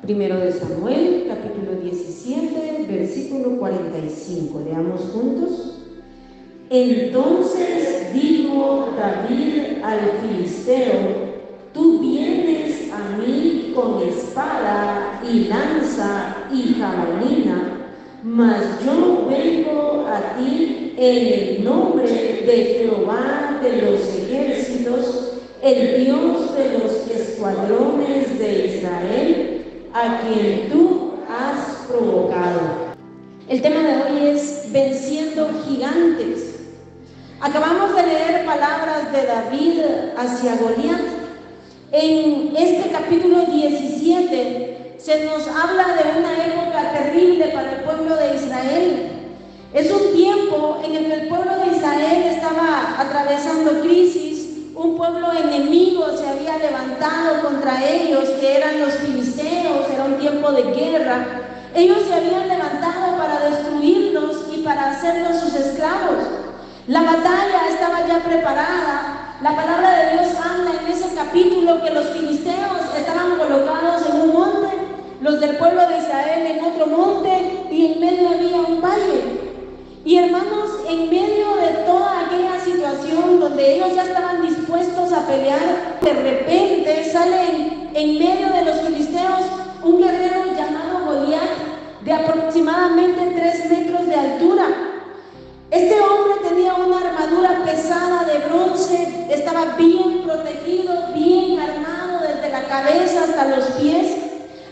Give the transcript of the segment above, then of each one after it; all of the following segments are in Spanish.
Primero de Samuel, capítulo 17, versículo 45. Leamos juntos. Entonces dijo David al filisteo: tú vienes a mí con espada y lanza y jabalina, mas yo vengo a ti en el nombre de Jehová de los ejércitos, el Dios de los escuadrones de Israel, a quien tú has provocado. El tema de hoy es venciendo gigantes. Acabamos de leer palabras de David hacia Goliat. En este capítulo 17 se nos habla de una época terrible para el pueblo de Israel. Es un tiempo en el que el pueblo de Israel estaba atravesando crisis. Un pueblo enemigo se había levantado contra ellos, que eran los filisteos. Era un tiempo de guerra. Ellos se habían levantado para destruirlos y para hacerlos sus esclavos. La batalla estaba ya preparada. La palabra de Dios habla en ese capítulo que los filisteos estaban colocados en un monte, los del pueblo de Israel en otro monte, y en medio había un valle. Y hermanos, en medio de toda aquella situación donde ellos ya estaban dispuestos a pelear, de repente sale en medio de los filisteos un guerrero llamado Goliat, de aproximadamente 3 metros de altura. Este hombre tenía una armadura pesada de bronce, estaba bien protegido, bien armado desde la cabeza hasta los pies.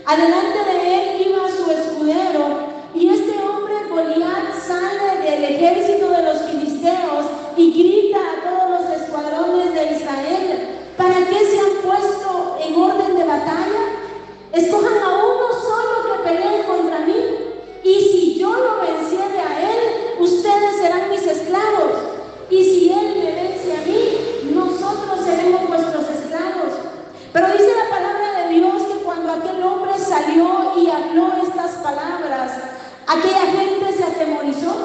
Adelante de él iba su escudero, y este hombre Goliat sale del ejército de los filisteos y grita a todos los escuadrones de Israel: ¿para qué se han puesto en orden de batalla? Escojan a uno solo que pelee contra mí, y si yo lo venciere a él, ustedes serán mis esclavos, y si él me vence a mí, nosotros seremos vuestros esclavos. Pero dice la palabra de Dios que cuando aquel hombre salió y habló estas palabras, aquella gente se atemorizó.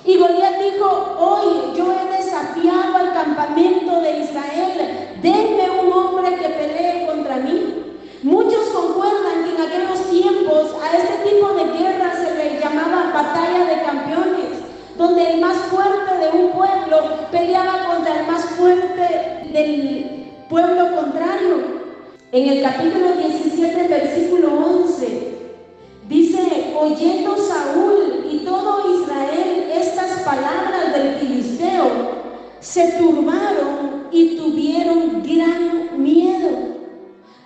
Y Goliat dijo: hoy yo he desafiado al campamento de Israel, denme un hombre que pelee contra mí. Muchos concuerdan que en aquellos tiempos a este tipo de guerra se le llamaba batalla de campeones, donde el más fuerte de un pueblo peleaba contra el más fuerte del pueblo contrario. En el capítulo 17, versículo 11, dice: oyendo Saúl y todo Israel estas palabras del filisteo, se turbaron y tuvieron gran miedo.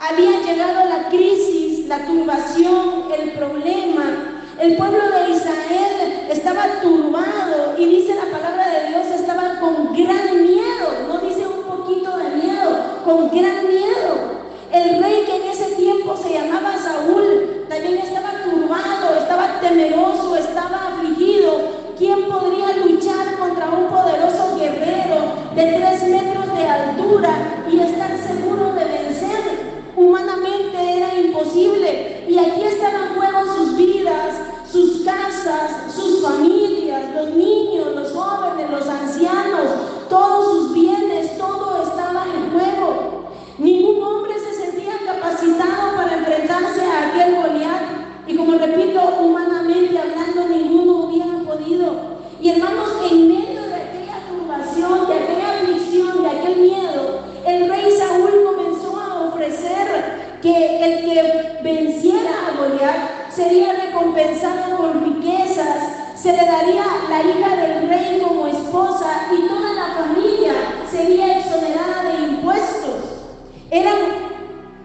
Había llegado la crisis, la turbación, el problema. El pueblo de Israel estaba turbado, y dice la palabra de Dios, estaba con gran miedo. No dice un poquito de miedo, con gran miedo. El rey, que en ese tiempo se llamaba Saúl, también estaba turbado, estaba temeroso, estaba afligido. ¿Quién podría luchar contra un poderoso guerrero de 3 metros de altura y estar seguro de vencer? Humanamente era imposible. Y aquí estaban en juego sus vidas, sus casas, sus familias, los niños, los jóvenes, los ancianos, todos sus bienes, todo estaba en juego. Ningún hombre se sentía capacitado para enfrentarse a aquel Goliat, y como repito, humanamente hablando, ninguno hubiera podido. Y hermanos, en medio de aquella turbación, de aquella aflicción, de aquel miedo, el rey Saúl comenzó a ofrecer que el que venciera a Goliat sería recompensado con riquezas, se le daría la hija del rey como esposa, y toda la familia sería exonerada de impuestos. Eran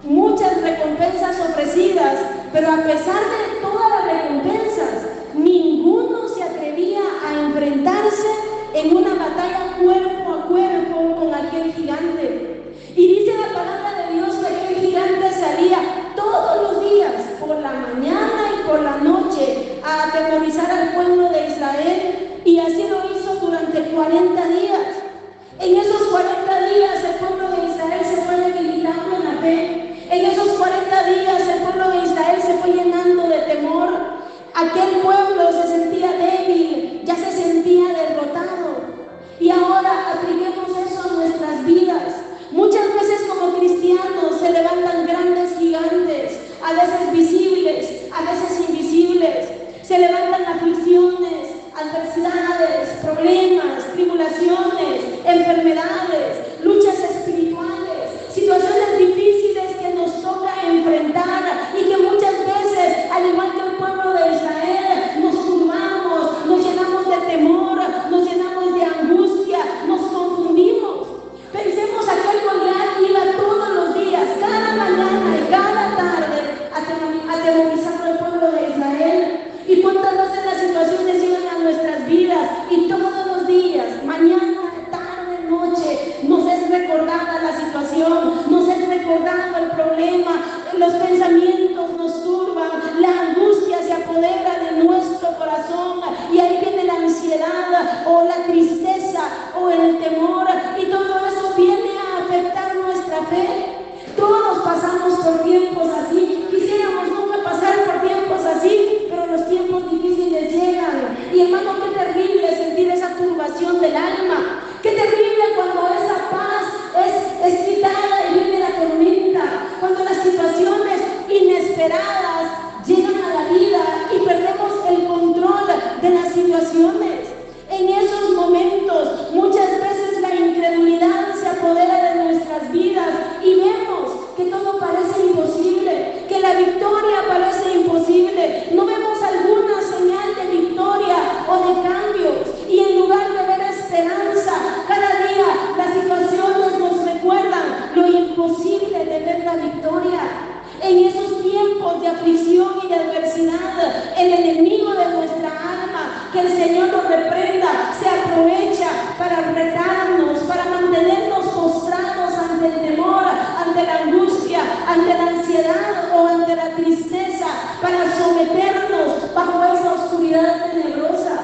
muchas recompensas ofrecidas, pero a pesar de todas las recompensas, ninguno se atrevía a enfrentarse en una batalla cuerpo a cuerpo con aquel gigante. Y dice la palabra de Dios que aquel gigante salía todos los días, por la mañana y por la noche, a atemorizar al pueblo de Israel, y así lo hizo durante 40 días. En esos 40 días el pueblo de Israel se fue debilitando en la fe. En esos 40 días el pueblo de Israel se fue llenando de pensamientos nos turban, la angustia se apodera de nuestro corazón y ahí viene la ansiedad o la tristeza o el temor y todo eso viene a afectar nuestra fe. Todos pasamos por tiempos así, quisiéramos nunca pasar por tiempos así, pero los tiempos difíciles llegan. Y hermano, qué terrible sentir esa turbación del alma, qué terrible cuando esa paz es quitada y viene la tormenta, cuando las situaciones inesperadas llegan a la vida y perdemos el control de las situaciones. En esos momentos muchas veces la incredulidad se apodera de nuestras vidas y vemos que todo parece imposible, que la victoria parece imposible, no vemos alguna señal de victoria o de cambios y en lugar de ver esperanza, cada día las situaciones nos recuerdan lo imposible de ver la victoria. En esos tiempos de aflicción y de adversidad, el enemigo de nuestra alma, que el Señor nos reprenda, se aprovecha para retarnos, para mantenernos postrados ante el temor, ante la angustia, ante la ansiedad o ante la tristeza, para someternos bajo esa oscuridad tenebrosa.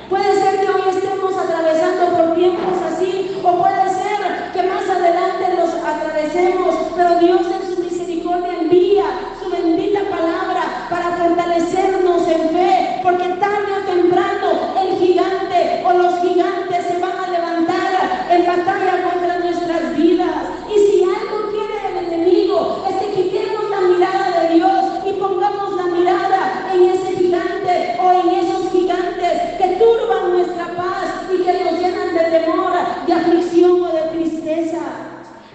Puede ser que hoy estemos atravesando por tiempos así, o puede ser que más adelante los atravesemos, pero Dios en su misericordia envía su bendita palabra para fortalecernos en fe, porque tarde o temprano el gigante o los gigantes se van a levantar en batalla contra nuestras vidas. Y si algo quiere el enemigo es que quitemos la mirada de Dios y pongamos la mirada en ese gigante o en esos gigantes que turban nuestra paz y que nos llenan de temor, de aflicción o de tristeza.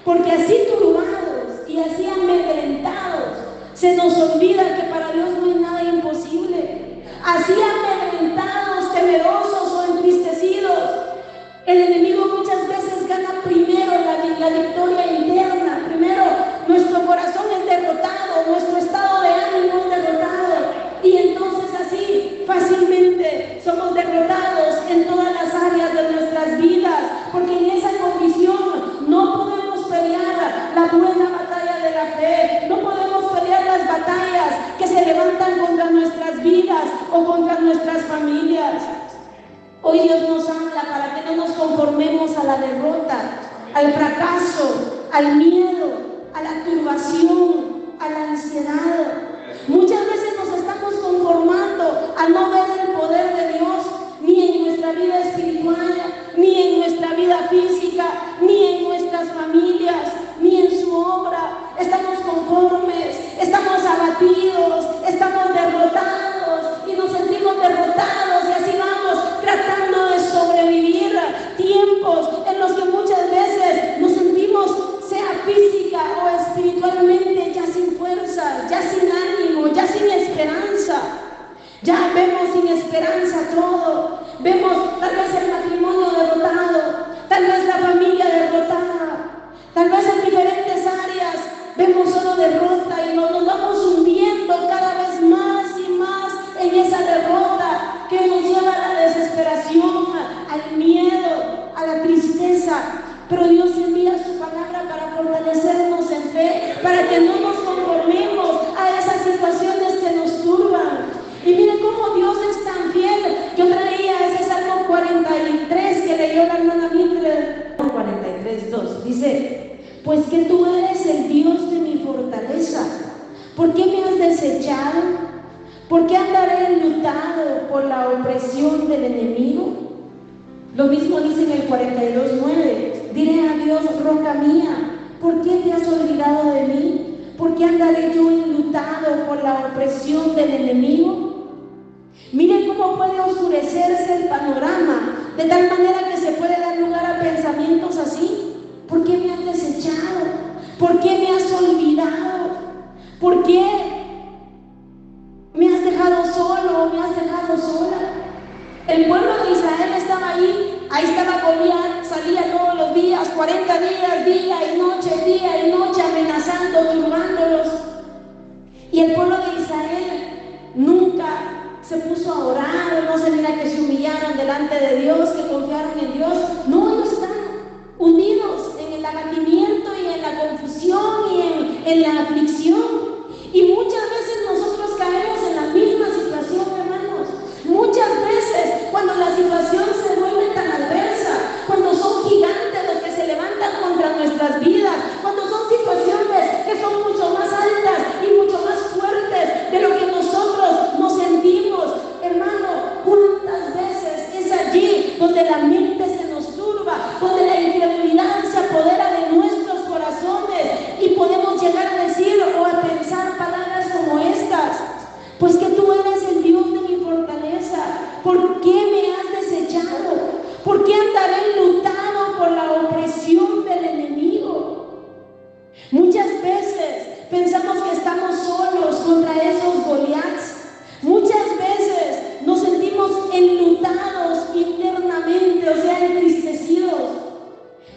Porque así turbados y así amedrentados, se nos olvida que para Dios no hay nada imposible. Así amedrentados, temerosos o entristecidos, el enemigo muchas veces gana primero la victoria interna. Primero nuestro corazón es derrotado, nuestro estado de ánimo es derrotado, y entonces así fácilmente somos derrotados en todas las áreas de nuestras vidas, porque en esa condición no podemos pelear la buena batalla de la fe, no podemos pelear las batallas que se levantan contra nuestras vidas o contra nuestras familias. Hoy Dios nos habla para que no nos conformemos a la derrota, al fracaso, al miedo, a la turbación, a la ansiedad. Muchas veces nos estamos conformando a no ver el poder de Dios ni en nuestra vida espiritual, ni en nuestra vida física, ni en nuestras familias, ni en su obra. Estamos conformes, estamos abatidos, estamos derrotados y nos sentimos derrotados, y así vamos tratando de sobrevivir tiempos en los que muchas veces nos sentimos, sea física o espiritualmente, ya sin fuerza, ya sin ánimo, ya sin esperanza. Ya vemos sin esperanza todo. Vemos tal vez el matrimonio derrotado, tal vez la familia derrotada, tal vez en diferentes áreas vemos solo derrota y nos vamos hundiendo cada vez más y más en esa derrota que nos lleva a la desesperación, al miedo, a la tristeza. Pero Dios envía su palabra para fortalecernos en fe, para que no nos conformemos a esas situaciones que nos turban. Y miren cómo Dios es tan fiel. Yo traía ese Salmo 43 que leyó la hermana Mildred, 43:2. Dice: pues que tú eres el Dios de mi fortaleza, ¿por qué me has desechado? ¿Por qué andaré enlutado por la opresión del enemigo? Lo mismo dice en el 42:9. Diré a Dios, roca mía, ¿por qué te has olvidado de mí? ¿Por qué andaré yo enlutado por la opresión del enemigo? Miren cómo puede oscurecerse el panorama, de tal manera que se puede dar lugar a pensamientos así. ¿Por qué me has desechado? ¿Por qué me has olvidado? ¿Por qué me has dejado solo o me has dejado sola? El pueblo de Israel estaba ahí estaba Goliat, salía todos los días, 40 días, día y noche, amenazando, turbándolos. Y el pueblo de Israel nunca se puso a orar, no se mira que se humillaron delante de Dios, que confiaron en Dios. No, ellos están hundidos en el abatimiento y en la confusión y en la aflicción. Y muchas vidas, cuando son situaciones que son mucho más altas y mucho más fuertes de lo que nosotros nos sentimos. Hermano, ¿cuántas veces es allí donde la mente se nos turba, donde la incredulidad se apodera de nuestros corazones y podemos llegar a decir o a pensar palabras como estas? Pues que tú eres el Dios de mi fortaleza. ¿Por qué me has desechado? ¿Por qué andaré enlutado por la opresión del enemigo? Muchas veces pensamos que estamos solos contra esos Goliaths. Muchas veces nos sentimos enlutados internamente, o sea, entristecidos.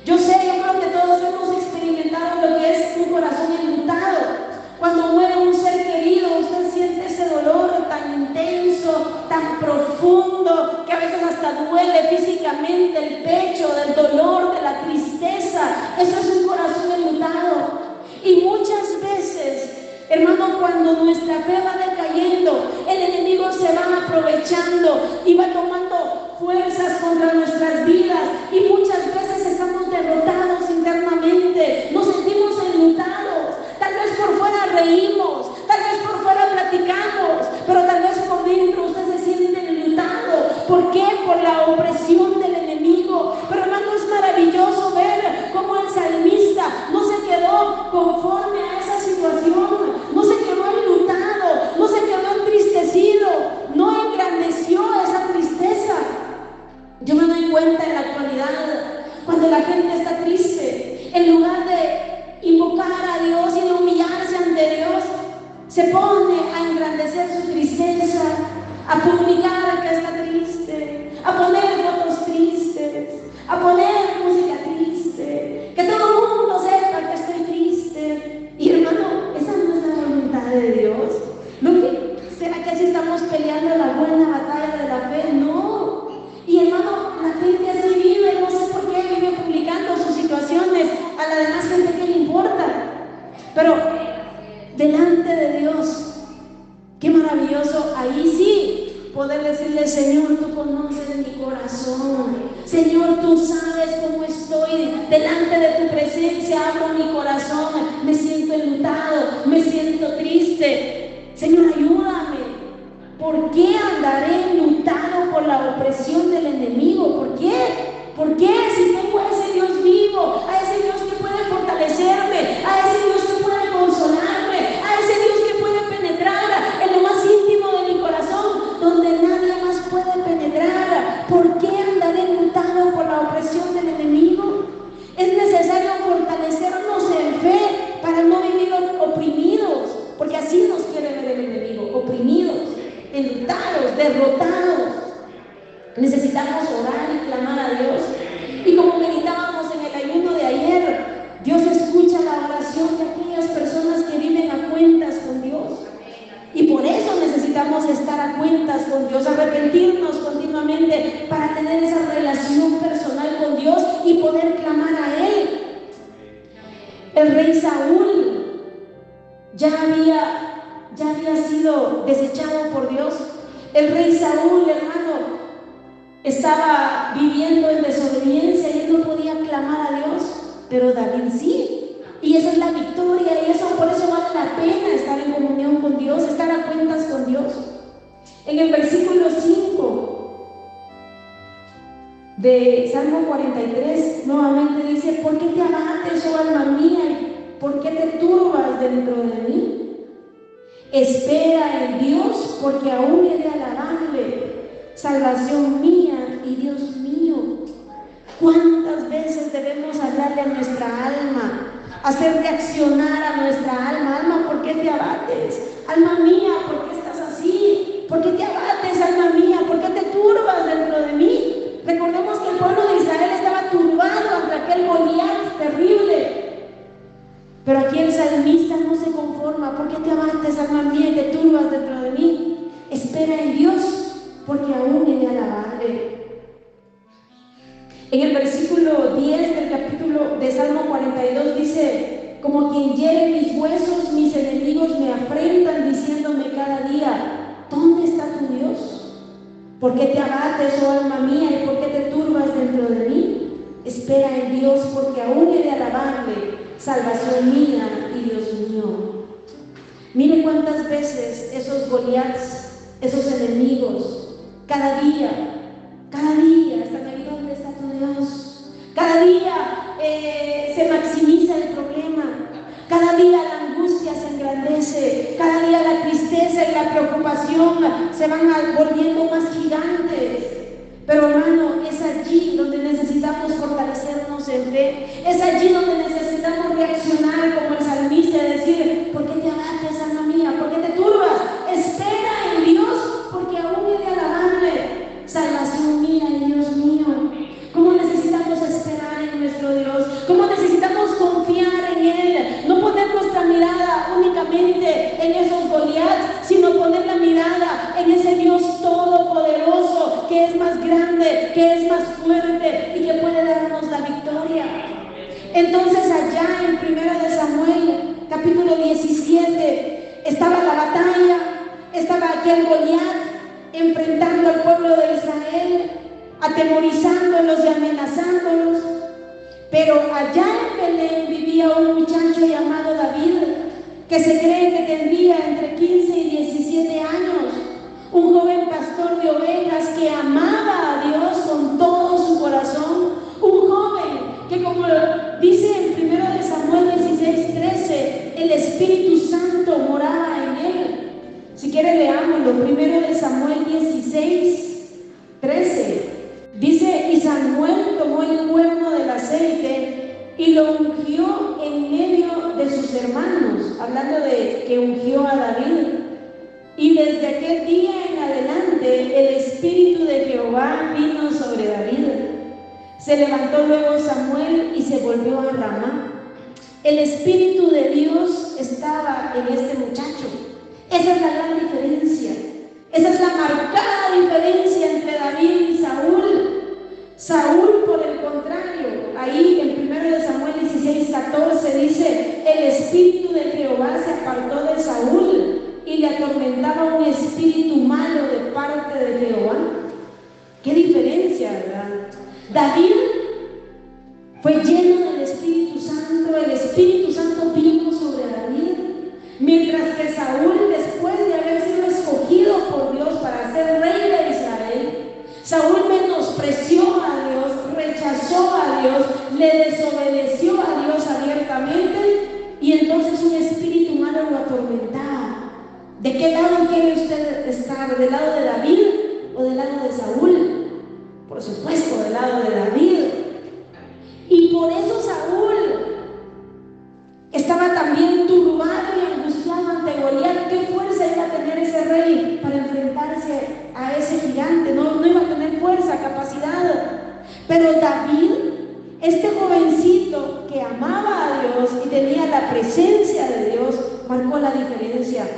Yo creo que todos hemos experimentado lo que es un corazón enlutado. Cuando muere un ser querido, usted siente ese dolor tan intenso, tan profundo, que a veces hasta duele físicamente el pecho, del dolor, de la tristeza. Eso es un corazón enlutado. Y muchas veces, hermano, cuando nuestra fe va decayendo, el enemigo se va aprovechando y va tomando fuerzas contra nuestras vidas, y muchas veces estamos derrotados internamente, nos sentimos enlutados. Tal vez por fuera reímos, tal vez por fuera platicamos, pero tal vez por dentro usted se siente enlutado. ¿Por qué? Por la opresión del enemigo. Pero hermano, es maravilloso ver cómo el salmista no se quedó conforme a esa situación, no se quedó enlutado, no se quedó entristecido, no engrandeció esa tristeza. Yo me doy cuenta en la actualidad, cuando la gente está triste, en lugar de invocar a Dios y de humillarse ante Dios, se pone a engrandecer su tristeza, a publicar que está triste, a poner fotos tristes, a poner música triste, que todo el mundo sepa que estoy triste. Y hermano, esa no es la voluntad de Dios. ¿Será que así estamos peleando la buena batalla de la fe? No. Y hermano, la gente así vive, no sé por qué vive publicando sus situaciones a la demás gente que le importa. Pero delante de Dios, qué maravilloso, ahí sí poder decirle: Señor, tú conoces mi corazón, Señor, tú sabes cómo estoy delante de tu presencia, abro mi corazón, me siento enlutado, me siento triste, Señor, ayúdame. ¿Por qué andaré enlutado por la opresión del enemigo? ¿Por qué? ¿Por qué? Si tengo a ese Dios vivo, a ese Dios que puede fortalecerme, a ese Dios que puede consolarme, a ese Dios que puede penetrar en lo más íntimo de mi corazón, donde nadie más puede penetrar. ¿Por qué andaré enlutado por la opresión del enemigo? Es necesario fortalecernos en fe para no vivir oprimidos, porque así nos quiere ver el enemigo, oprimidos, enlutados, derrotados. Necesitamos orar y clamar a Dios. Y como meditábamos en el ayuno de ayer, Dios escucha la oración de aquellas personas que viven a cuentas con Dios. Y por eso necesitamos estar a cuentas con Dios, arrepentirnos continuamente para tener esa relación personal con Dios y poder clamar a Él. El rey Saúl ya había sido desechado por Dios. El rey Saúl, hermano, estaba viviendo en desobediencia y él no podía clamar a Dios, pero David sí. Y esa es la victoria, y por eso vale la pena estar en comunión con Dios, estar a cuentas con Dios. En el versículo 5 de Salmo 43, nuevamente dice: ¿por qué te abates, oh alma mía? ¿Por qué te turbas dentro de mí? Espera en Dios, porque aún he de alabarle, salvación mía y Dios mío. ¿Cuántas veces debemos hablarle a nuestra alma, hacer reaccionar a nuestra alma? Alma, ¿por qué te abates? Alma mía, ¿por qué estás así? ¿Por qué te abates, alma mía? ¿Por qué te turbas dentro de mí? Recordemos que el pueblo de Israel estaba turbado ante aquel Goliat terrible. Pero aquí el salmista no se conforma. ¿Por qué te abates, alma mía, y te turbas dentro de mí? Espera en Dios, porque aún he de alabarle. En el versículo 10 del capítulo de Salmo 42 dice: como quien hiere mis huesos, mis enemigos me afrentan, diciéndome cada día: ¿dónde está tu Dios? ¿Por qué te abates, oh alma mía, y por qué te turbas dentro de mí? Espera en Dios, porque aún he de alabarle, salvación mía y Dios mío. Mire cuántas veces esos Goliaths, esos enemigos, cada día, hasta me digo, ¿dónde está tu Dios? Cada día se maximiza el problema, cada día la angustia se engrandece, cada día la tristeza y la preocupación se van volviendo más gigantes. Pero hermano, es allí donde necesitamos fortalecernos en fe, es allí donde necesitamos reaccionar como el salmista y decir: ¿por qué te abates, alma mía? ¿Por qué te turbas? Espera en Dios, porque aún he de alabarle, salvación mía y Dios mío. ¿Cómo necesitamos esperar en nuestro Dios? ¿Cómo necesitamos confiar en Él? No poner nuestra mirada únicamente en esos Goliaths, sino poner la mirada en ese Dios todopoderoso, que es más grande, que es más fuerte y que puede darnos la victoria. Entonces allá en 1 de Samuel, capítulo 17, estaba la batalla, estaba aquel Goliat enfrentando al pueblo de Israel, atemorizándolos y amenazándolos. Pero allá en Belén vivía un muchacho llamado David, que se cree que tendría entre 15 y 17 años, un joven pastor de ovejas que amaba a Dios con todo su corazón, un joven que, como dice en 1 de Samuel 16:13, el Espíritu Santo moraba en él. Si quiere leámoslo, 1 de Samuel 16:13. Dice: y Samuel tomó el cuerno del aceite y lo ungió en medio de sus hermanos, hablando de que ungió a David. Y desde aquel día en adelante el Espíritu de Jehová vino sobre David. Se levantó luego Samuel y se volvió a Ramá. El Espíritu de Dios estaba en este muchacho. Esa es la gran diferencia. Esa es la marcada diferencia entre David y Saúl. Saúl, por el contrario, ahí en 1 de Samuel 16:14 dice: el Espíritu de Jehová se apartó de Saúl y le atormentaba un espíritu malo de parte de Jehová. Qué diferencia, ¿verdad? David fue lleno del Espíritu Santo, el Espíritu Santo vino sobre David, mientras que Saúl, después de haber sido escogido por Dios para ser rey de Israel, Saúl menospreció a Dios, rechazó a Dios, le desobedeció a Dios abiertamente, y entonces un espíritu malo lo atormentaba. ¿De qué lado quiere usted estar? ¿Del lado de David o del lado de Saúl? Por supuesto, del lado de David. Y por eso Saúl estaba también turbado y angustiado ante Goliat. ¿Qué fuerza iba a tener ese rey para enfrentarse a ese gigante? No iba a tener fuerza, capacidad. Pero David, este jovencito que amaba a Dios y tenía la presencia de Dios, marcó la diferencia.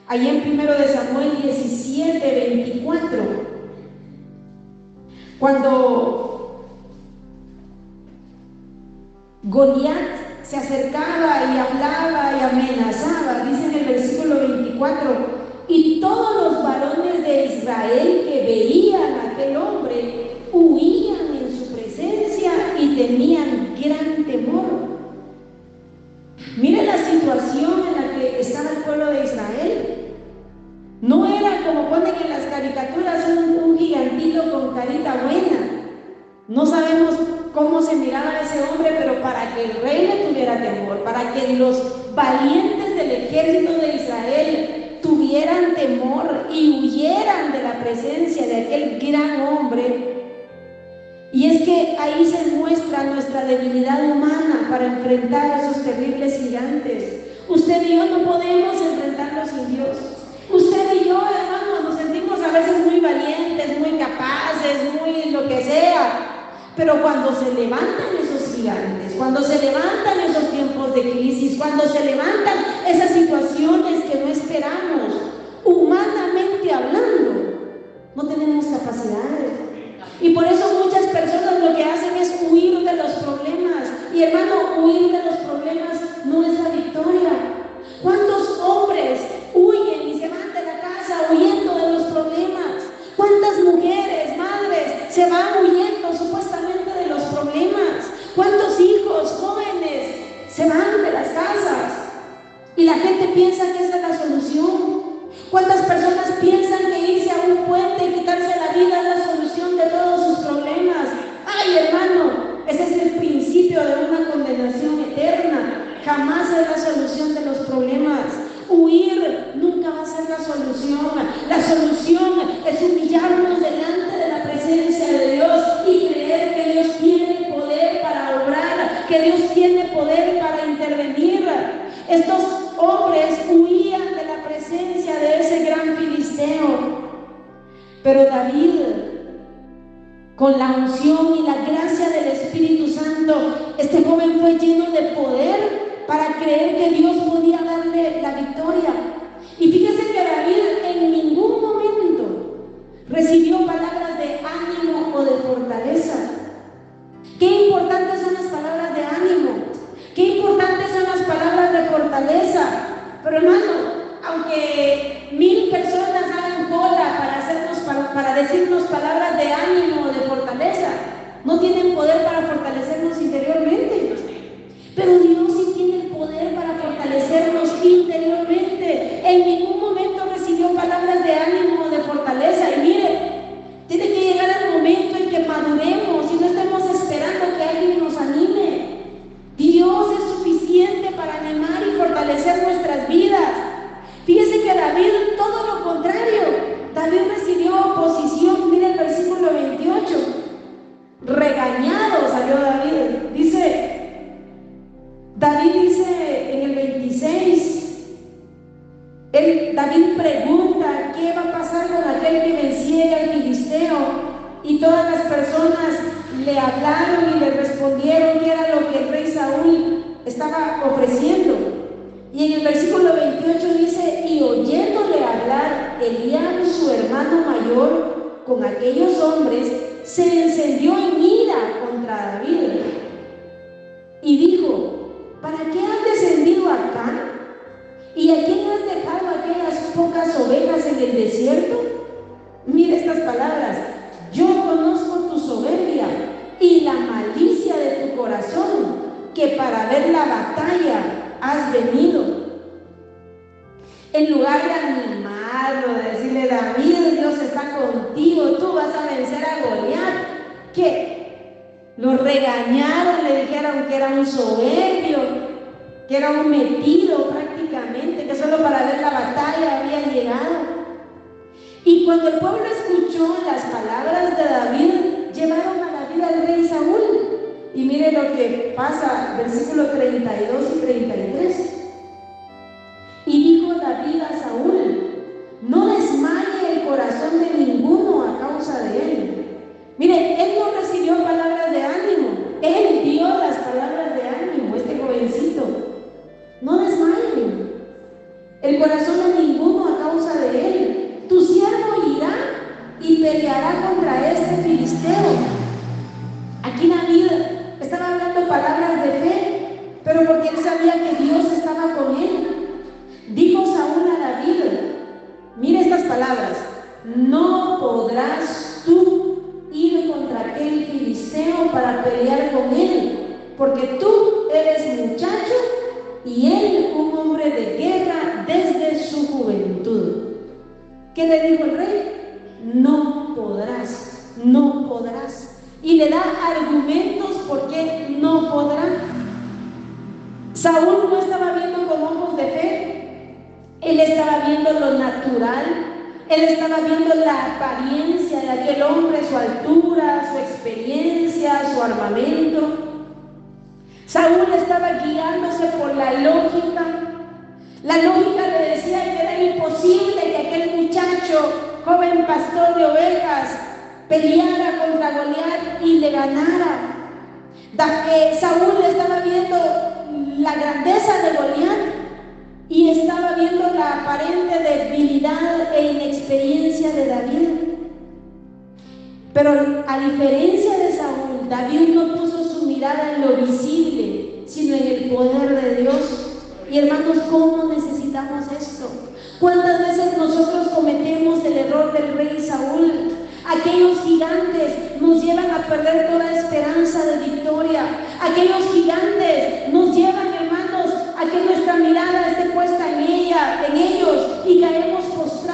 Allí en 1 de Samuel 17:24, cuando Goliat se acercaba y hablaba y amenazaba, dice en el versículo 24: y todos los varones de Israel que veían a aquel hombre huían en su presencia y tenían gran temor. Mire la situación en la que estaba el pueblo de Israel. No era como ponen en las caricaturas un gigantito con carita buena. No sabemos cómo se miraba ese hombre, pero para que el rey le tuviera temor, para que los valientes del ejército de Israel tuvieran temor y huyeran de la presencia de aquel gran hombre. Y es que ahí se muestra nuestra debilidad humana para enfrentar a esos terribles gigantes. Usted y yo no podemos enfrentarlos sin Dios. Usted y yo, hermanos, nos sentimos a veces muy valientes, muy capaces, muy lo que sea. Pero cuando se levantan esos gigantes, cuando se levantan esos tiempos de crisis, cuando se levantan esas situaciones que no esperamos, humanamente hablando, no tenemos capacidades. Y por eso muchas personas lo que hacen es huir de los problemas. Y hermano, huir de los problemas no es la victoria. ¿Cuántos hombres huyen y se van de la casa huyendo de los problemas? ¿Cuántas mujeres, madres, se van huyendo supuestamente de los problemas? ¿Cuántos hijos jóvenes se ¿Cuántas personas piensan que irse a un puente y quitarse la vida es la solución de todos sus problemas? ¡Ay, hermano! Ese es el principio de una condenación eterna. Jamás es la solución de los problemas. Huir nunca va a ser la solución. La solución es humillarnos delante de la presencia de Dios y creer que Dios tiene poder para obrar, que Dios tiene poder para intervenir. Estos hombres huían de la presencia de ese gran filisteo. Pero David, con la unción y la gracia del Espíritu Santo, este joven fue lleno de poder para creer que Dios podía darle la victoria. Y fíjese que David en ningún momento recibió palabras de ánimo o de fortaleza. Qué importantes son las palabras de ánimo, qué importantes son las palabras de fortaleza. Pero hermano, aunque 1000 personas hagan cola para decirnos palabras de ánimo o de fortaleza, no tienen poder para fortalecernos interiormente. Pero Dios sí tiene el poder para fortalecernos interiormente. En ningún momento recibió palabras de ánimo o de fortaleza. Y mire, tiene que llegar el momento en que maduremos y no estemos esperando que alguien nos anime. Dios es suficiente para animar y fortalecer nuestras vidas. Fíjese que David, todo lo contrario, David recibió oposición. Mire el versículo 28. Regañado salió David. David dice en el 26, David pregunta qué va a pasar con aquel que venciera al filisteo, y todas las personas le hablaron y le respondieron que era lo que el rey Saúl estaba ofreciendo. Y en el versículo 28 dice: y oyéndole hablar Eliab, su hermano mayor, con aquellos hombres, se encendió en ira contra David y dijo: ¿para qué has descendido acá? ¿Y a quién has dejado aquellas pocas ovejas en el desierto? Mira estas palabras: yo conozco tu soberbia y la malicia de tu corazón, que para ver la batalla has venido. En lugar de animarlo, de decirle: David, Dios está contigo, tú vas a vencer a Goliat, ¿qué? Lo regañaron, le dijeron que era un soberbio, que era un metido prácticamente, que solo para ver la batalla había llegado. Y cuando el pueblo escuchó las palabras de David, llevaron a David al rey Saúl. Y mire lo que pasa, versículos 32 y 33. Y dijo David a Saúl: no desmaye el corazón de ninguno a causa de él. Mire, él no recibió palabras de ánimo, él dio las palabras de ánimo, este jovencito. No desmayen el corazón de ninguno a causa de él. Tu siervo irá y peleará contra este filisteo. Aquí David estaba hablando palabras de fe, pero porque él sabía que Dios estaba con él. Dijo Saúl a David: mire estas palabras: no podrás tú ir contra aquel filisteo para pelear con él, porque tú eres muchacho y él un hombre de guerra desde su juventud. ¿Qué le dijo el rey? No podrás, no podrás. Y le da argumentos por qué no podrá. Saúl no estaba viendo con ojos de fe, él estaba viendo lo natural. Él estaba viendo la apariencia de aquel hombre, su altura, su experiencia, su armamento. Saúl estaba guiándose por la lógica. La lógica le decía que era imposible que aquel muchacho, joven pastor de ovejas, peleara contra Goliat y le ganara. Saúl estaba viendo la grandeza de Goliat y estaba viendo la aparente debilidad e inexperiencia de David. Pero a diferencia de Saúl, David no puso su mirada en lo visible, sino en el poder de Dios. Y hermanos, ¿cómo necesitamos esto? ¿Cuántas veces nosotros cometemos el error del rey Saúl? Aquellos gigantes nos llevan a perder toda esperanza de victoria. Aquellos gigantes nos llevan, hermanos, a que nuestra mirada esté puesta en ellos y caemos postrados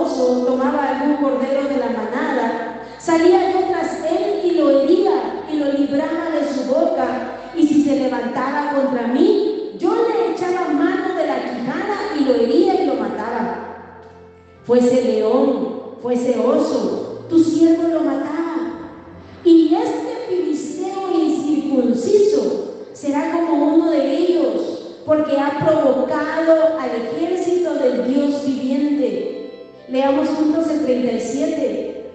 oso tomaba algún cordero de la manada, salía yo tras él y lo hería y lo libraba de su boca, y si se levantaba contra mí, yo le echaba mano de la quijada y lo hería y lo mataba. Fuese león, fuese oso, tu siervo lo mataba. Y este filisteo incircunciso será como uno de ellos, porque ha provocado al ejército del Dios viviente. Leamos juntos el 37.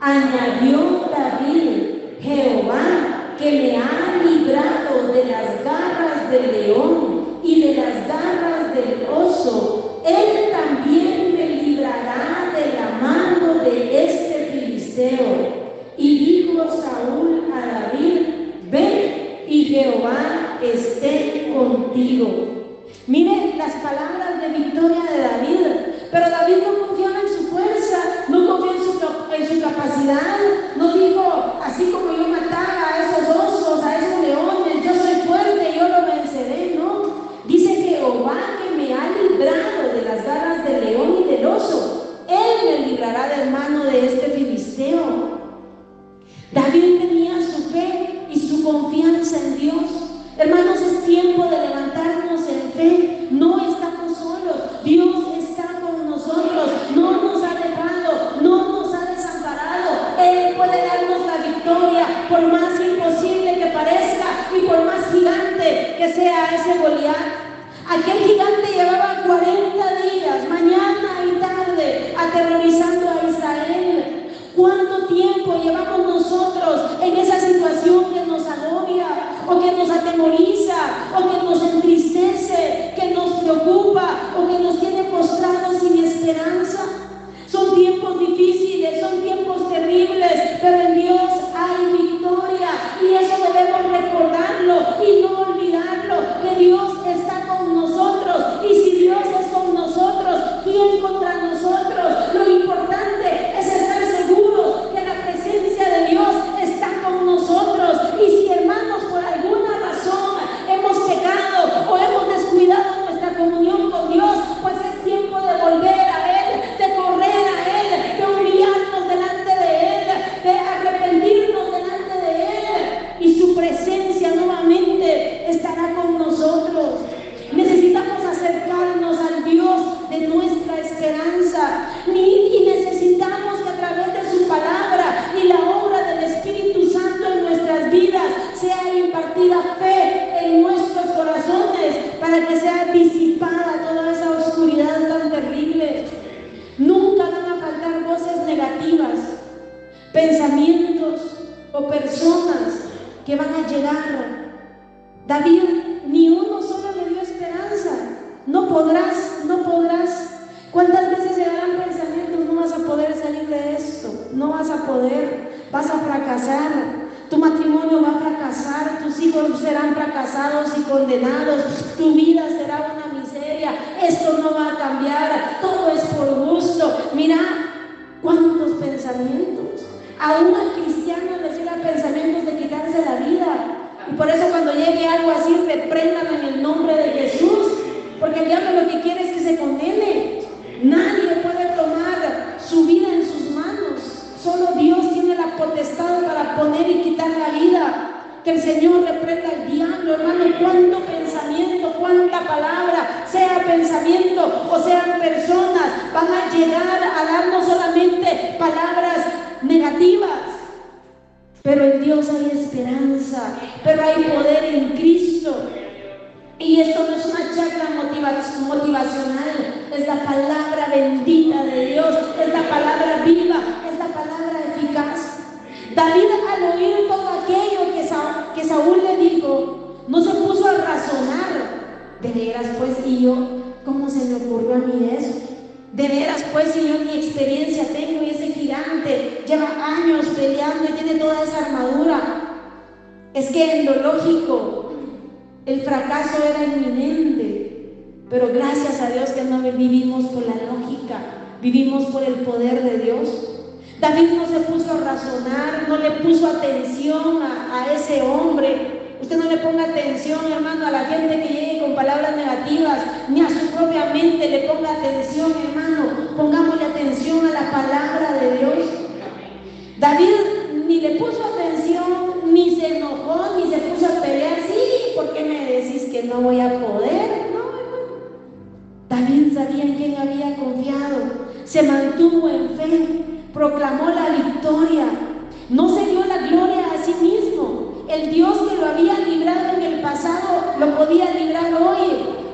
Añadió David: Jehová, que me ha librado de las garras del león y de las garras del oso, él también me librará de la mano de este filisteo. Y dijo Saúl a David: ven, y Jehová esté contigo. Miren las palabras de victoria de David. Pero David no confiaba en su fuerza, no confió en su capacidad, no dijo: así como yo mataba a esos osos, a esos leones, yo soy fuerte, yo lo venceré. No, dice: Jehová, que me ha librado de las garras del león y del oso, él me librará de mano de este filisteo. David tenía su fe y su confianza en Dios. Hermanos, es tiempo de levantarnos en fe. No estamos solos, Dios está con nosotros, no nos ha dejado, no nos ha desamparado. Él puede darnos la victoria, por más imposible que parezca y por más gigante que sea ese Goliat. Aquel gigante llevaba 40 días, mañana y tarde, aterrorizando a Israel. ¿Cuánto tiempo llevamos nosotros en esa situación que nos agobia, o que nos atemoriza, o que nos entristece, que nos preocupa, o que nos tiene postrados sin esperanza? Son tiempos difíciles, son tiempos terribles, pero en Dios hay victoria, y eso debemos recordarlo y no olvidarlo, que Dios está con nosotros. Y si Dios es con nosotros, ¿quién contra nosotros? Lo importante es estar seguros que la presencia de Dios está con nosotros. Y si, hermanos, por alguna razón hemos pecado o hemos descuidado nuestra comunión con Dios, pues es tiempo de volver a Él, de correr a Él, de humillarnos delante de Él, de arrepentirnos delante de Él, y su presencia nuevamente estará con nosotros. Necesitamos acercarnos al Dios de nuestra esperanza, y necesitamos que a través de su palabra y la obra del Espíritu Santo en nuestras vidas sea impartida fe en nuestros corazones, para que sea disipada toda esa oscuridad tan terrible. Nunca van a faltar voces negativas, pensamientos o personas que van a llegar. David, ni uno solo le dio esperanza. No podrás, no podrás. ¿Cuántas veces llegarán pensamientos? No vas a poder salir de esto, no vas a poder, vas a fracasar, tu matrimonio va a fracasar, tus hijos serán fracasados y condenados, tu vida será una miseria, esto no va a cambiar, todo es por gusto. Mira cuántos pensamientos. Aún al cristiano les llegan pensamientos de quitarse la vida. Y por eso, cuando llegue algo así, repréndalo en el nombre de Jesús, porque el diablo lo que quiere es que se condene. Nadie puede tomar su vida en sus manos, solo Dios tiene la potestad para poner y quitar la vida. Que el Señor reprenda al diablo, hermano. Cuánto pensamiento, cuánta palabra, sea pensamiento o sean personas, van a llegar a darnos solamente palabras negativas. Pero en Dios hay esperanza, pero hay poder en Cristo. Y esto no es una charla motivacional, es la palabra bendita de Dios, es la palabra viva, es la palabra eficaz. David, al oír todo aquello que Saúl le dijo, no se puso a razonar. De veras, pues, y yo, ¿cómo se me ocurrió a mí eso? De veras, pues, si yo ni experiencia tengo, y ese gigante lleva años peleando y tiene toda esa armadura. Es que en lo lógico el fracaso era inminente, pero gracias a Dios que no vivimos por la lógica, vivimos por el poder de Dios. David no se puso a razonar, no le puso atención a ese hombre. Usted no le ponga atención, hermano, a la gente que llegue con palabras negativas, ni a su propia mente le ponga atención, hermano. Pongámosle atención palabra de Dios. David ni le puso atención, ni se enojó, ni se puso a pelear. Sí, ¿por qué me decís que no voy a poder? No, hermano. David sabía en quién había confiado, se mantuvo en fe, proclamó la victoria, no se dio la gloria a sí mismo. El Dios que lo había librado en el pasado lo podía librar hoy,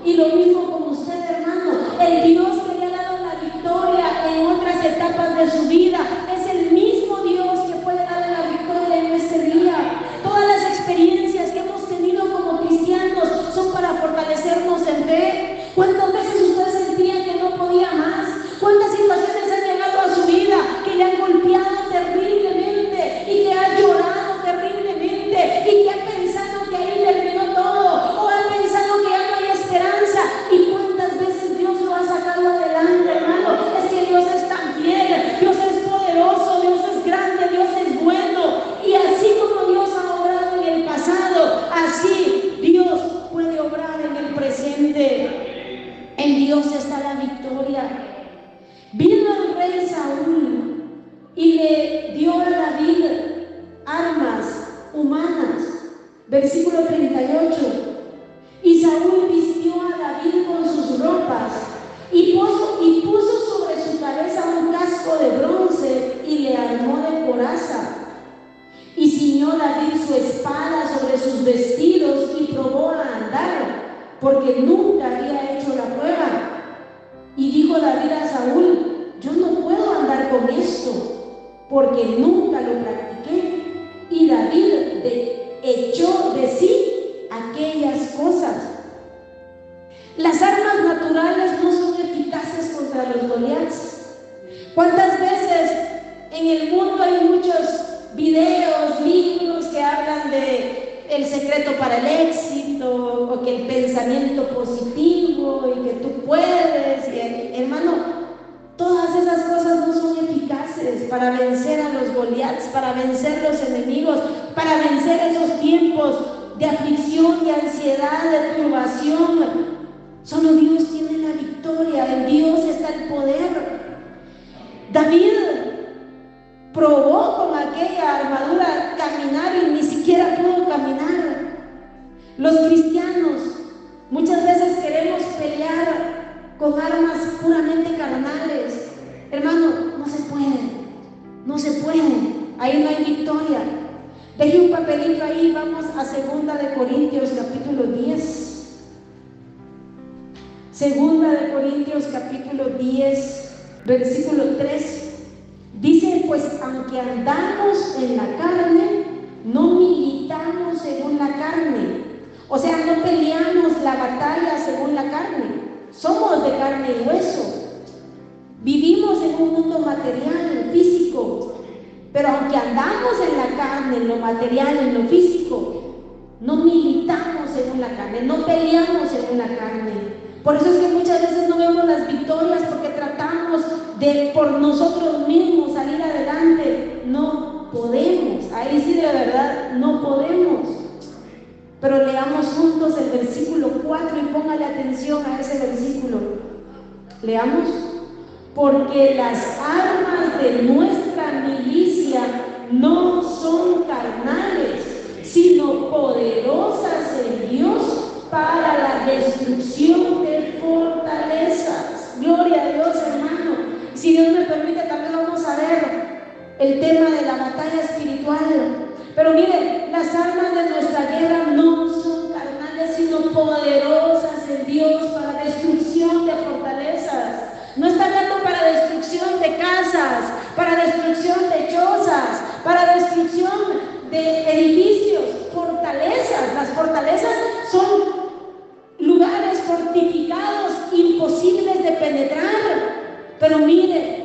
y lo mismo con usted, hermano. El Dios que le ha dado la victoria en otras etapas de su vida es el mismo Dios que puede darle la victoria en este día. Todas las experiencias que hemos tenido como cristianos son para fortalecernos en fe. ¿Cuántas veces usted sentía que no podía más? ¿Cuántas situaciones han llegado a su vida que le han golpeado terriblemente y que ha llorado terriblemente y que ha pensado que ahí terminó todo, o ha pensado que ya no hay esperanza? ¿Y cuántas veces Dios lo ha sacado adelante, hermano? Es que Dios es tan fiel, Dios es poderoso, Dios es grande, Dios es bueno. Y así como Dios ha obrado en el pasado, así Dios puede obrar en el presente. En Dios está la victoria. Vino el rey Saúl y le dio a David armas humanas. Versículo 38. Y Saúl vistió a David con sus ropas y puso sobre su cabeza un casco de bronce y le armó de coraza. Y ciñó David su espada sobre sus vestidos y probó a andar, porque nunca había hecho la prueba. Y dijo David a Saúl: yo no puedo andar con esto, porque nunca lo practiqué. Y David echó de sí aquellas cosas. Las armas naturales no son eficaces contra los Goliaths. ¿Cuántas veces en el mundo hay muchos videos, libros que hablan de el secreto para el éxito, o que el pensamiento positivo y que tú puedes? Y, hermano, todas esas cosas no son eficaces para vencer a los Goliaths, para vencer los enemigos, para vencer esos tiempos de aflicción, de ansiedad, de turbación. Solo Dios tiene la victoria, en Dios está el poder. David probó con aquella armadura caminar y ni siquiera pudo caminar. Los cristianos muchas veces queremos pelear con armas puramente carnales. Hermano, no se puede, no se puede. Ahí no hay victoria. Deje un papelito ahí, vamos a 2 Corintios capítulo 10. 2 Corintios capítulo 10, versículo 3. Dice: pues aunque andamos en la carne, no militamos según la carne. O sea, no peleamos la batalla según la carne. Somos de carne y hueso. Vivimos en un mundo material, físico. Pero aunque andamos en la carne, en lo material, en lo físico, no militamos según la carne, no peleamos según la carne. Por eso es que muchas veces no vemos las victorias, porque tratamos de por nosotros mismos salir adelante. No podemos, ahí sí de verdad no podemos. Pero leamos juntos el versículo 4 y póngale atención a ese versículo. Leamos: porque las armas de nuestra milicia no son carnales, sino poderosas en Dios para la destrucción de fortalezas. Gloria a Dios, hermano. Si Dios me permite, también vamos a ver el tema de la batalla espiritual. Pero mire, las armas de nuestra guerra no son carnales, sino poderosas en Dios para destrucción de fortalezas. No está hablando para destrucción de casas, para destrucción de chozas, para destrucción de edificios, fortalezas. Las fortalezas son lugares fortificados, imposibles de penetrar. Pero mire,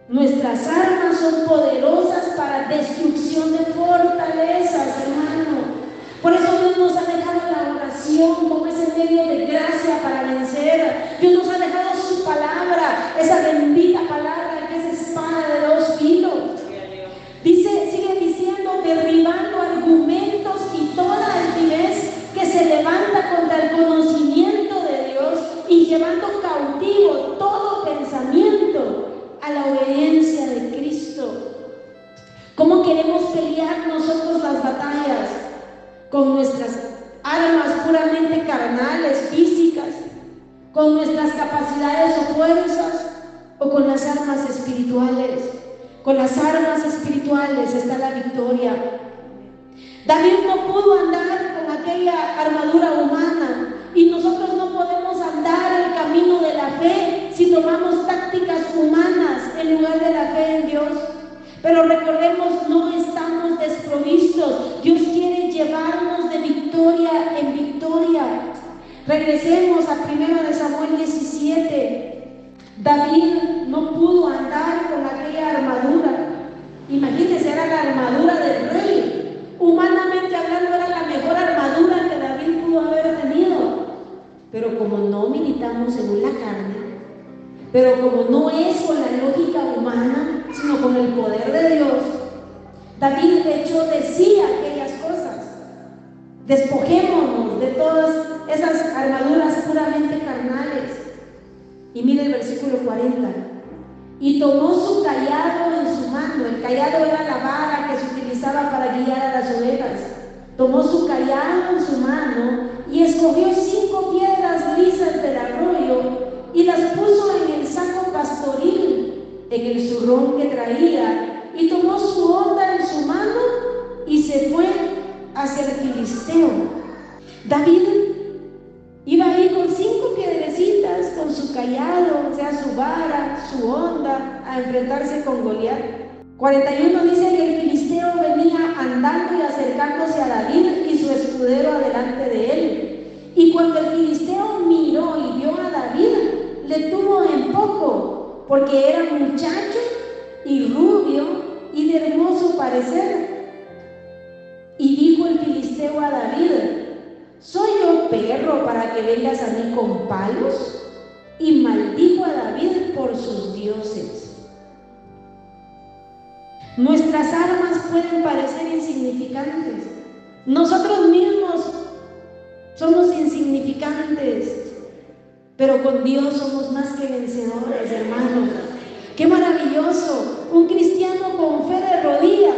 nuestras armas son poderosas para destrucción de fortalezas, hermano. Por eso Dios nos ha dejado la oración como ese medio de gracia para vencer. Dios nos ha dejado su palabra, esa bendita palabra que es espada de 2 filos. Dice, sigue diciendo: derribando argumentos y toda altivez que se levanta contra el conocimiento de Dios, y llevando cautivo todo pensamiento a la obediencia con nuestras armas puramente carnales, físicas, con nuestras capacidades o fuerzas, o con las armas espirituales. Con las armas espirituales está la victoria. David no pudo andar con aquella armadura humana, y nosotros no podemos andar el camino de la fe si tomamos tácticas humanas en lugar de la fe en Dios. Pero recordemos, no estamos desprovistos. Dios quiere llevarnos de victoria en victoria. Regresemos a 1 Samuel 17. David no pudo andar con aquella armadura. Imagínense, era la armadura del rey. Humanamente hablando, era la mejor armadura que David pudo haber tenido. Pero como no militamos según la carne, pero como no es con la lógica humana, sino con el poder de Dios, David de hecho decía aquellas cosas: despojémonos de todas esas armaduras puramente carnales. Y mire el versículo 40: y tomó su cayado en su mano. El cayado era la vara que se utilizaba para guiar a las ovejas. Tomó su cayado en su mano y escogió 5 piedras lisas del arroyo y las puso en el saco pastoril, en el zurrón que traía, y tomó su honda en su mano y se fue hacia el filisteo. David iba ahí con 5 piedrecitas, con su cayado, o sea, su vara, su honda, a enfrentarse con Goliat. 41 dice que el filisteo venía andando y acercándose a David y su escudero adelante de él. Y cuando el filisteo miró y vio a David, le tuvo en poco, porque era muchacho y rubio y de hermoso parecer. Y dijo el filisteo a David: ¿soy yo perro para que vengas a mí con palos? Y maldijo a David por sus dioses. Nuestras armas pueden parecer insignificantes. Nosotros mismos somos insignificantes, pero con Dios somos más que vencedores, hermanos. ¡Qué maravilloso! Un cristiano con fe de rodillas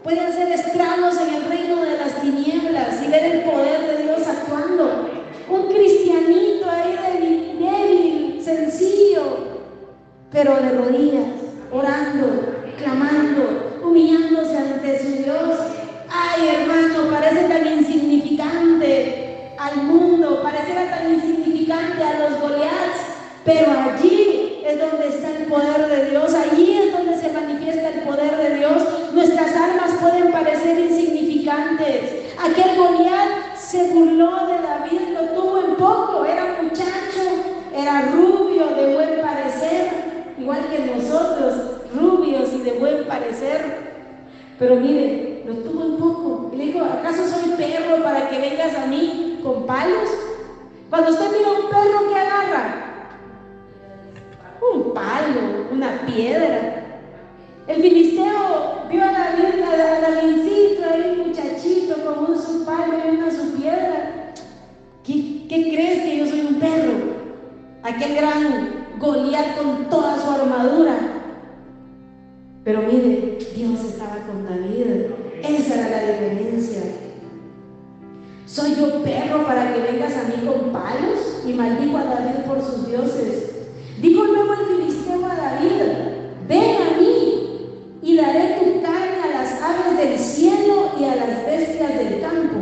puede hacer estragos en el reino de las tinieblas y ver el poder de Dios actuando. Un cristianito ahí débil, sencillo, pero de rodillas, orando, clamando, humillándose ante su Dios. Ay, hermano, parece tan insignificante al mundo, pareciera tan insignificante a los Goliats, pero allí es donde está el poder de Dios, allí es donde se manifiesta el poder de Dios. Nuestras armas pueden parecer insignificantes. Aquel Goliat se burló de David, lo tuvo en poco, era muchacho, era rubio, de buen parecer, igual que nosotros, rubios y de buen parecer. Pero mire, lo tuvo en poco. Y le dijo: ¿acaso soy perro para que vengas a mí con palos? Cuando usted mira a un perro, ¿qué agarra? Un palo, una piedra. El filisteo vio a Davidcito ahí, muchachito, con su palo y una su piedra. ¿Qué crees, que yo soy un perro? Aquel gran Goliat con toda su armadura. Pero mire, Dios estaba con David. Esa era la diferencia. ¿Soy yo perro para que vengas a mí con palos? Y maldijo a David por sus dioses. Dijo luego el filisteo a David: ven a mí y daré tu carne a las aves del cielo y a las bestias del campo.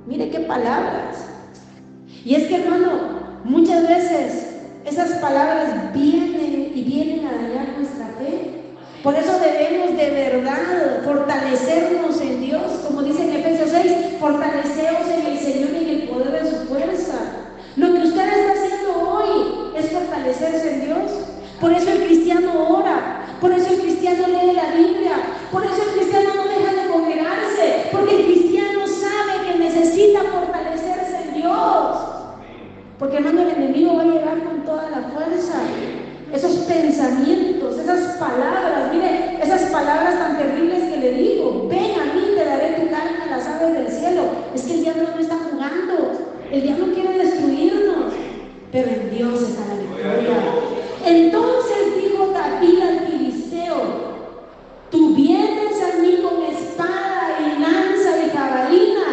Mire qué palabras. Y es que, hermano, muchas veces esas palabras vienen a dañar nuestra fe. Por eso debemos de verdad fortalecernos en Dios, como dice en Efesios 6, fortaleceos en el Señor y en el poder de su fuerza. Lo que usted está haciendo hoy es fortalecerse en Dios. Por eso el cristiano ora, por eso el cristiano lee la Biblia, por eso el cristiano no deja de congregarse, porque el cristiano sabe que necesita fortalecerse en Dios. Porque, hermano, el enemigo va a llegar con toda la fuerza. Esos pensamientos, esas palabras, mire, esas palabras tan terribles que le digo: ven a mí, te daré tu carne a las aves del cielo. Es que el diablo no está jugando, el diablo quiere destruirnos, pero en Dios está la victoria. Entonces dijo David al filisteo: tú vienes a mí con espada y lanza y jabalina,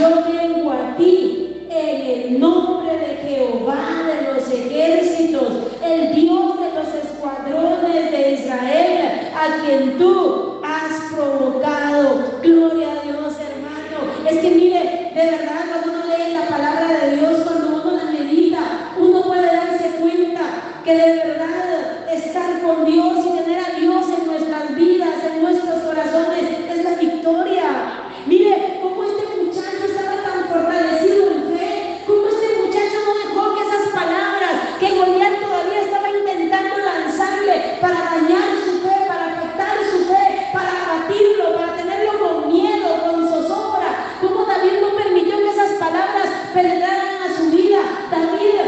yo vengo a ti en el nombre de Jehová de los ejércitos, el Dios de los escuadrones de Israel, a quien tú has provocado. Gloria a Dios, hermano. Es que mire, de verdad, cuando uno lee la palabra de Dios, cuando uno la medita, uno puede darse cuenta que de verdad estar con Dios y tener a Dios en nuestras vidas, en nuestros corazones, es la victoria. Mire cómo este muchacho estaba tan fortalecido en fe, cómo este muchacho no dejó que esas palabras que Goliat todavía estaba intentando lanzarle para dañar su fe, para afectar su fe, para abatirlo, para tenerlo con miedo, con zozobra, cómo David no permitió que esas palabras penetraran a su vida. David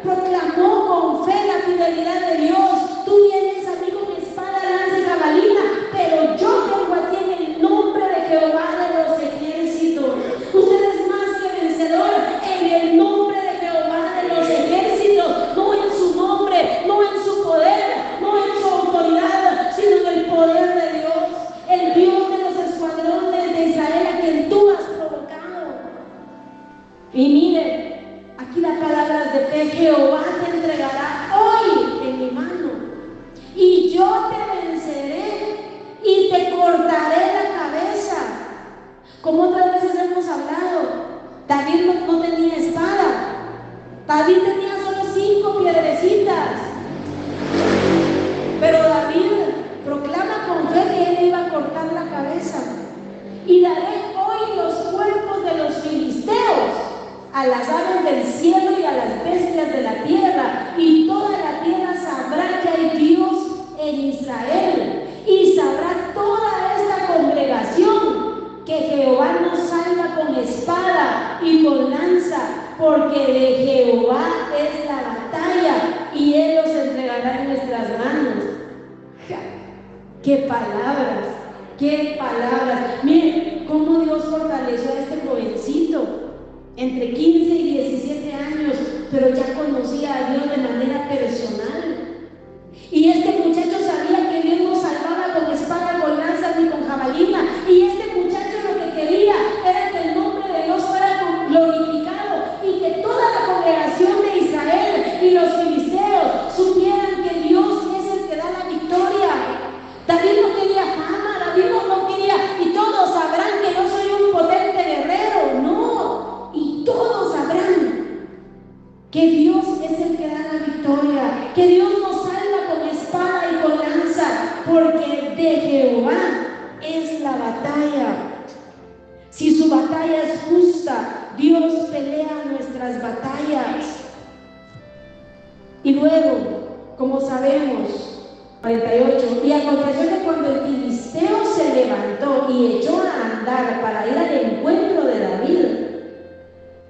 proclamó con fe la fidelidad de Dios. Tú vienes a mí con espada, lanza y jabalina, pero yo vengo a ti en el nombre de Jehová de los ejércitos. Usted es más que vencedor en el nombre de Jehová de los ejércitos, no en su nombre, no en su poder, no en su autoridad, sino en el poder de Dios, el Dios de los escuadrones de Israel, a quien tú has provocado. Y mire, aquí las palabras de fe: Jehová te entregará hoy en mi mano, y yo te venceré y te cortaré la cabeza. Como otras veces hemos hablado, David no tenía espada, David tenía solo 5 piedrecitas, pero David proclama con fe que él iba a cortar la cabeza. Y daré hoy los cuerpos de los filisteos a las aves del cielo y a las bestias de la tierra, y toda la tierra sabrá que hay Dios en Israel, y sabrá toda esta congregación que Jehová nos salva con espada y con lanza, porque de Jehová es la batalla y él los entregará en nuestras manos. ¡Qué palabras! ¡Qué palabras! Miren cómo Dios fortaleció a este jovencito entre 15 y 17 años, pero ya conocía a Dios de manera personal. Y este muchacho sabía que Dios no salvaba con espada, con lanzas ni con jabalina. Y este muchacho lo que quería era que el nombre de Dios fuera glorificado y que toda la congregación de Israel y los filisteos supieran que Dios es el que da la victoria. David no quería fama, David no quería, y todos sabrán que yo soy un potente guerrero. No, y todos sabrán que Dios es el que da la victoria, que Dios nos salva con espada y con lanza, porque de Jehová es la batalla. Si su batalla es justa, Dios pelea nuestras batallas. Y luego, como sabemos, 48, y aconteció que cuando el filisteo se levantó y echó a andar para ir al encuentro de David,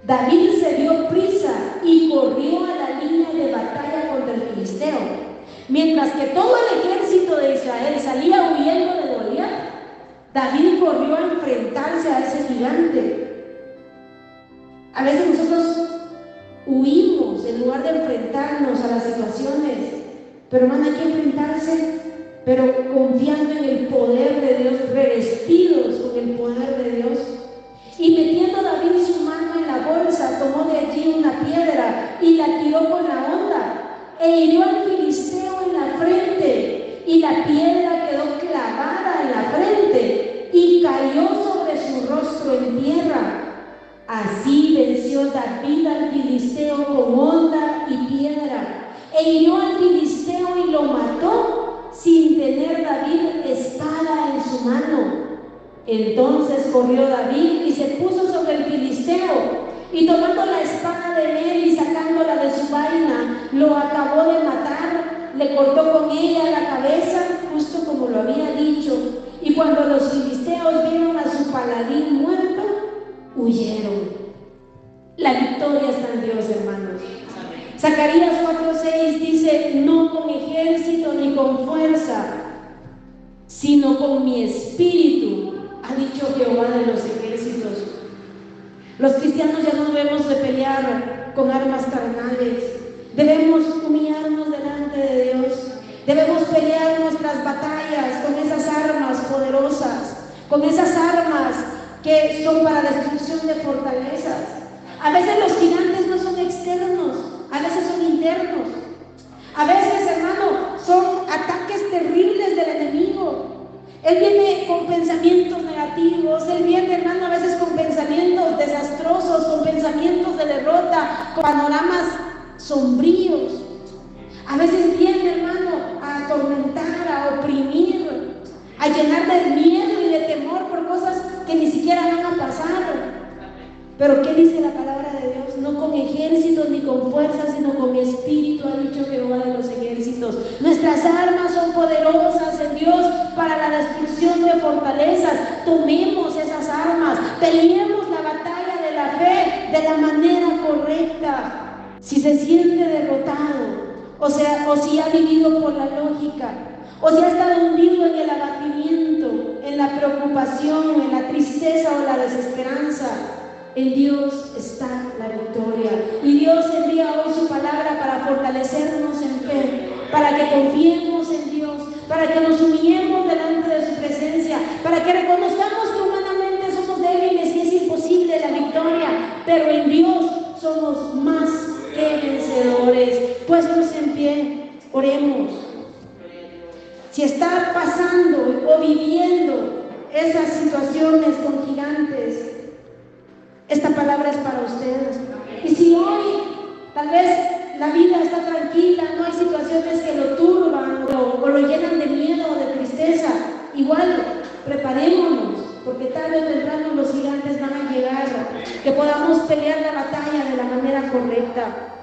David se dio prisa y corrió a la línea de batalla contra el filisteo, mientras que todo el ejército de Israel salía huyendo de Goliat. David corrió a enfrentarse a ese gigante. A veces nosotros huimos en lugar de enfrentarnos a las situaciones, pero hermano, hay que enfrentarse, pero confiando en el poder de Dios, revestidos con el poder de Dios. Y metiendo David su mano en la bolsa, tomó de allí una piedra y la tiró con la honda, e hirió al filisteo en la frente, y la piedra quedó clavada en la frente y cayó sobre su rostro en tierra. Así venció David al filisteo con honda y piedra, e hirió al filisteo y lo mató sin tener David espada en su mano. Entonces corrió David y se puso sobre el filisteo, y tomando la espada de él y sacándola de su vaina, lo acabó de matar, le cortó con ella la cabeza, justo como lo había dicho. Y cuando los filisteos vieron a su paladín muerto, huyeron. La victoria está en Dios, hermanos. Zacarías 4:6 dice: no con ejército ni con fuerza, sino con mi espíritu, ha dicho Jehová de los ejércitos. Los cristianos ya no debemos de pelear con armas carnales, debemos humillarnos delante de Dios, debemos pelear nuestras batallas con esas armas poderosas, con esas armas que son para destrucción de fortalezas. A veces los gigantes no son externos, a veces son internos. A veces, hermano, son ataques terribles del enemigo. Él viene con pensamientos negativos, él viene, hermano, a veces con pensamientos desastrosos, con pensamientos de derrota, con panoramas sombríos. A veces viene, hermano, a atormentar, a oprimir, a llenar de miedo y de temor por cosas que ni siquiera van a pasar. Pero ¿qué dice la palabra de Dios? No con ejércitos ni con fuerzas, sino con mi espíritu, ha dicho Jehová de los ejércitos. Nuestras armas son poderosas en Dios para la destrucción de fortalezas. Tomemos esas armas, peleemos la batalla de la fe de la manera correcta. Si se siente derrotado, o si ha vivido por la lógica, o si ha estado hundido en el abatimiento, en la preocupación, en la tristeza o la desesperanza, en Dios está la victoria. Y Dios envía hoy su palabra para fortalecernos en fe, para que confiemos en Dios, para que nos humillemos delante de su presencia, para que reconozcamos que humanamente somos débiles y es imposible la victoria, pero en Dios somos más que vencedores. Puestos en pie, oremos. Si está pasando o viviendo esas situaciones con gigantes, esta palabra es para ustedes. Y si hoy tal vez la vida está tranquila, no hay situaciones que lo turban o lo llenan de miedo o de tristeza, igual preparémonos, porque tarde o temprano los gigantes van a llegar, que podamos pelear la batalla de la manera correcta.